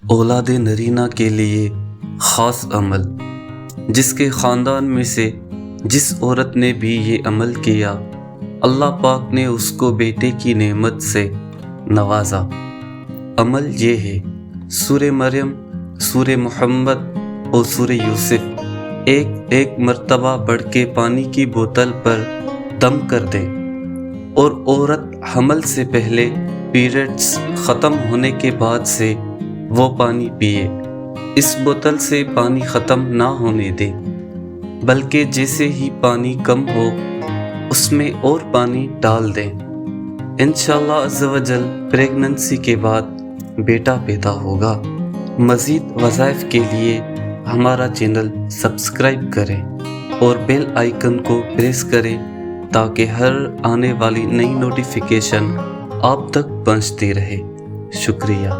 اولاد نرینہ کے لیے خاص عمل۔ جس کے خاندان میں سے جس عورت نے بھی یہ عمل کیا، اللہ پاک نے اس کو بیٹے کی نعمت سے نوازا۔ عمل یہ ہے، سورہ مریم، سورہ محمد اور سورہ یوسف ایک ایک مرتبہ پڑھ کے پانی کی بوتل پر دم کر دیں، اور عورت حمل سے پہلے پیریڈز ختم ہونے کے بعد سے وہ پانی پیے۔ اس بوتل سے پانی ختم نہ ہونے دیں، بلکہ جیسے ہی پانی کم ہو اس میں اور پانی ڈال دیں۔ انشاءاللہ عز و جل پریگننسی کے بعد بیٹا پیدا ہوگا۔ مزید وظائف کے لیے ہمارا چینل سبسکرائب کریں اور بیل آئیکن کو پریس کریں تاکہ ہر آنے والی نئی نوٹیفیکیشن آپ تک پہنچتی رہے۔ شکریہ۔